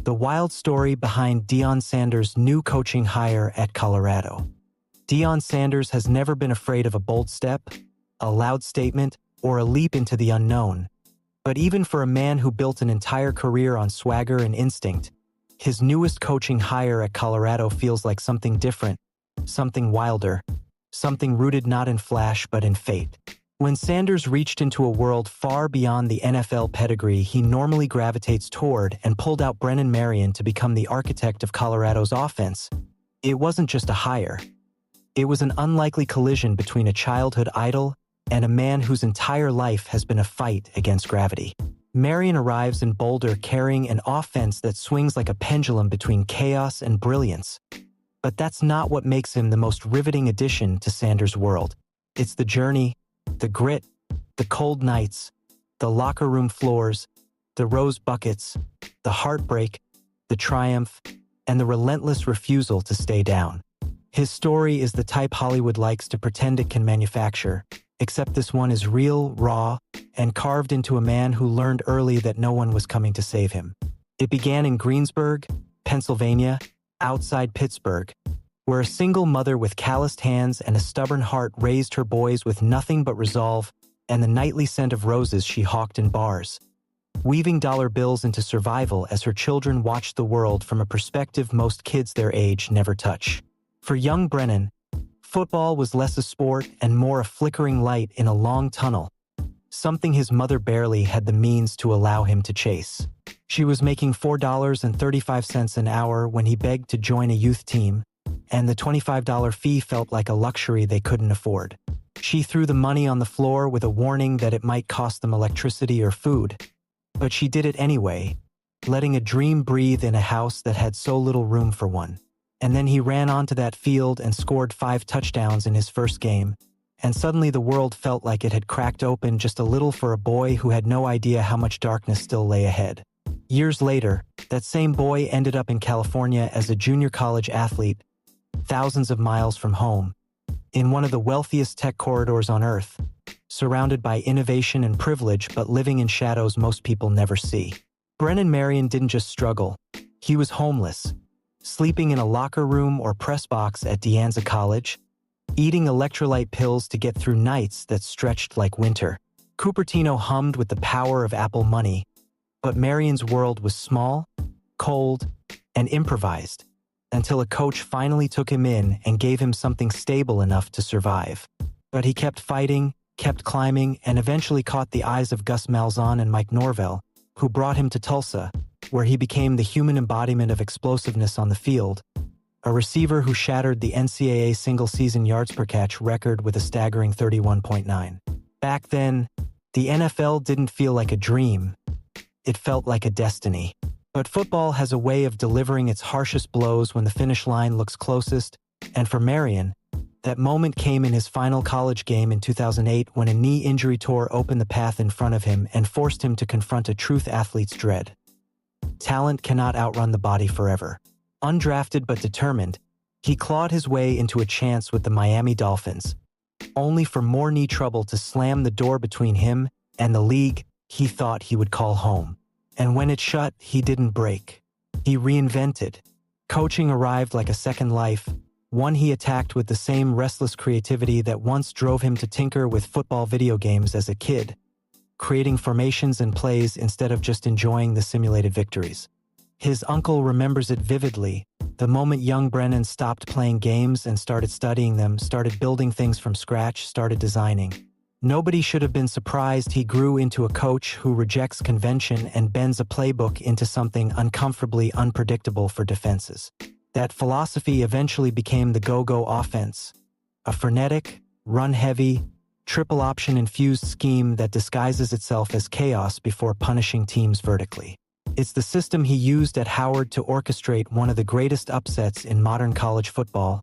the wild story behind Deion Sanders' new coaching hire at Colorado. Deion Sanders has never been afraid of a bold step, a loud statement, or a leap into the unknown. But even for a man who built an entire career on swagger and instinct, his newest coaching hire at Colorado feels like something different, something wilder, something rooted not in flash but in fate. When Sanders reached into a world far beyond the NFL pedigree he normally gravitates toward and pulled out Brennan Marion to become the architect of Colorado's offense, it wasn't just a hire. It was an unlikely collision between a childhood idol and a man whose entire life has been a fight against gravity. Marion arrives in Boulder carrying an offense that swings like a pendulum between chaos and brilliance. But that's not what makes him the most riveting addition to Sanders' world. It's the journey, the grit, the cold nights, the locker room floors, the rose buckets, the heartbreak, the triumph, and the relentless refusal to stay down. His story is the type Hollywood likes to pretend it can manufacture, except this one is real, raw, and carved into a man who learned early that no one was coming to save him. It began in Greensburg, Pennsylvania, outside Pittsburgh, where a single mother with calloused hands and a stubborn heart raised her boys with nothing but resolve and the nightly scent of roses she hawked in bars, weaving dollar bills into survival as her children watched the world from a perspective most kids their age never touch. For young Brennan, football was less a sport and more a flickering light in a long tunnel, something his mother barely had the means to allow him to chase. She was making $4.35 an hour when he begged to join a youth team, and the $25 fee felt like a luxury they couldn't afford. She threw the money on the floor with a warning that it might cost them electricity or food, but she did it anyway, letting a dream breathe in a house that had so little room for one. And then he ran onto that field and scored 5 touchdowns in his first game, and suddenly the world felt like it had cracked open just a little for a boy who had no idea how much darkness still lay ahead. Years later, that same boy ended up in California as a junior college athlete, thousands of miles from home, in one of the wealthiest tech corridors on Earth, surrounded by innovation and privilege but living in shadows most people never see. Brennan Marion didn't just struggle, he was homeless, sleeping in a locker room or press box at De Anza College, eating electrolyte pills to get through nights that stretched like winter. Cupertino hummed with the power of Apple money, but Marion's world was small, cold, and improvised, until a coach finally took him in and gave him something stable enough to survive. But he kept fighting, kept climbing, and eventually caught the eyes of Gus Malzahn and Mike Norvell, who brought him to Tulsa, where he became the human embodiment of explosiveness on the field, a receiver who shattered the NCAA single-season yards per catch record with a staggering 31.9. Back then, the NFL didn't feel like a dream. It felt like a destiny. But football has a way of delivering its harshest blows when the finish line looks closest, and for Marion, that moment came in his final college game in 2008 when a knee injury tore open the path in front of him and forced him to confront a truth athlete's dread. Talent cannot outrun the body forever. Undrafted but determined, he clawed his way into a chance with the Miami Dolphins, only for more knee trouble to slam the door between him and the league he thought he would call home. And when it shut, he didn't break. He reinvented. Coaching arrived like a second life, one he attacked with the same restless creativity that once drove him to tinker with football video games as a kid, creating formations and plays instead of just enjoying the simulated victories. His uncle remembers it vividly, the moment young Brennan stopped playing games and started studying them, started building things from scratch, started designing. Nobody should have been surprised he grew into a coach who rejects convention and bends a playbook into something uncomfortably unpredictable for defenses. That philosophy eventually became the go-go offense, a frenetic, run-heavy, triple-option-infused scheme that disguises itself as chaos before punishing teams vertically. It's the system he used at Howard to orchestrate one of the greatest upsets in modern college football,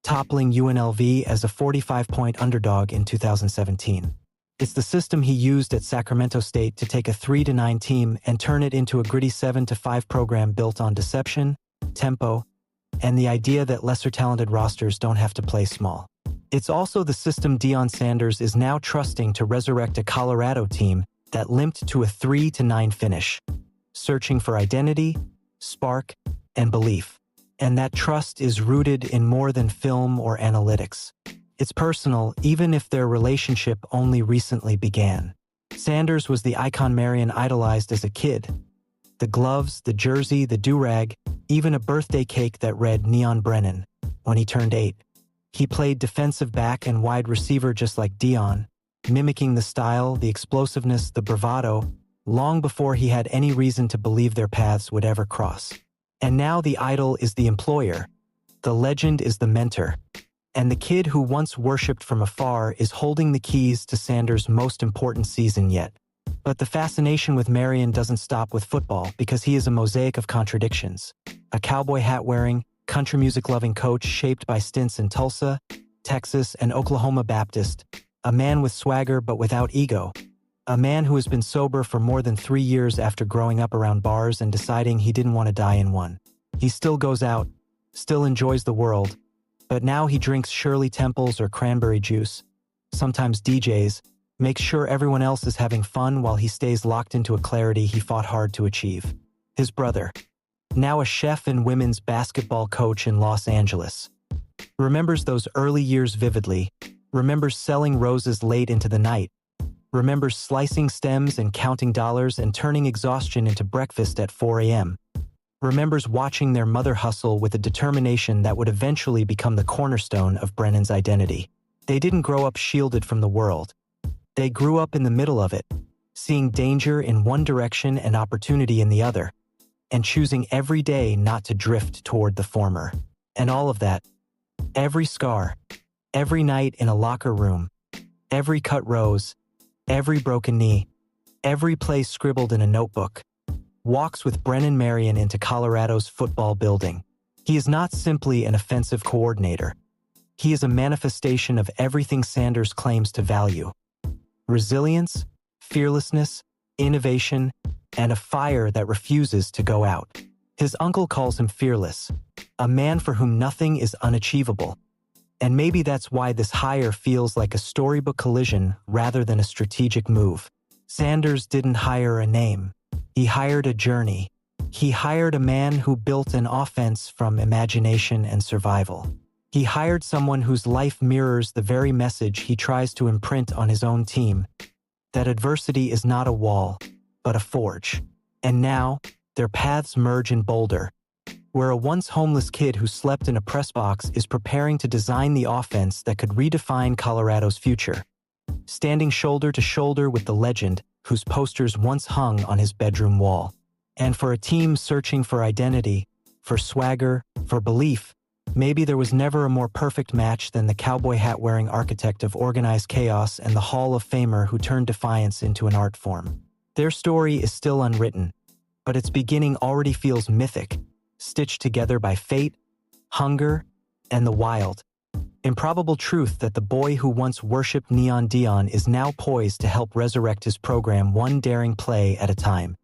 toppling UNLV as a 45-point underdog in 2017. It's the system he used at Sacramento State to take a 3-9 team and turn it into a gritty 7-5 program built on deception, tempo, and the idea that lesser-talented rosters don't have to play small. It's also the system Deion Sanders is now trusting to resurrect a Colorado team that limped to a 3-9 finish, searching for identity, spark, and belief. And that trust is rooted in more than film or analytics. It's personal, even if their relationship only recently began. Sanders was the icon Marion idolized as a kid. The gloves, the jersey, the do-rag, even a birthday cake that read Neon Brennan when he turned 8. He played defensive back and wide receiver just like Deion, mimicking the style, the explosiveness, the bravado, long before he had any reason to believe their paths would ever cross. And now the idol is the employer, the legend is the mentor, and the kid who once worshipped from afar is holding the keys to Sanders' most important season yet. But the fascination with Marion doesn't stop with football because he is a mosaic of contradictions. A cowboy hat-wearing, country music-loving coach shaped by stints in Tulsa, Texas, and Oklahoma Baptist, a man with swagger but without ego, a man who has been sober for more than 3 years after growing up around bars and deciding he didn't want to die in one. He still goes out, still enjoys the world, but now he drinks Shirley Temples or cranberry juice, sometimes DJs, makes sure everyone else is having fun while he stays locked into a clarity he fought hard to achieve. His brother, now a chef and women's basketball coach in Los Angeles, remembers those early years vividly, remembers selling roses late into the night, remembers slicing stems and counting dollars and turning exhaustion into breakfast at 4 a.m., remembers watching their mother hustle with a determination that would eventually become the cornerstone of Brennan's identity. They didn't grow up shielded from the world. They grew up in the middle of it, seeing danger in one direction and opportunity in the other, and choosing every day not to drift toward the former. And all of that, every scar, every night in a locker room, every cut rose, every broken knee, every play scribbled in a notebook, walks with Brennan Marion into Colorado's football building. He is not simply an offensive coordinator. He is a manifestation of everything Sanders claims to value: resilience, fearlessness, innovation, and a fire that refuses to go out. His uncle calls him fearless, a man for whom nothing is unachievable. And maybe that's why this hire feels like a storybook collision rather than a strategic move. Sanders didn't hire a name. He hired a journey. He hired a man who built an offense from imagination and survival. He hired someone whose life mirrors the very message he tries to imprint on his own team: that adversity is not a wall, but a forge. And now, their paths merge in Boulder, where a once homeless kid who slept in a press box is preparing to design the offense that could redefine Colorado's future, standing shoulder to shoulder with the legend whose posters once hung on his bedroom wall. And for a team searching for identity, for swagger, for belief, maybe there was never a more perfect match than the cowboy hat-wearing architect of organized chaos and the Hall of Famer who turned defiance into an art form. Their story is still unwritten, but its beginning already feels mythic, stitched together by fate, hunger, and the wild, improbable truth that the boy who once worshipped Neon Deion is now poised to help resurrect his program one daring play at a time.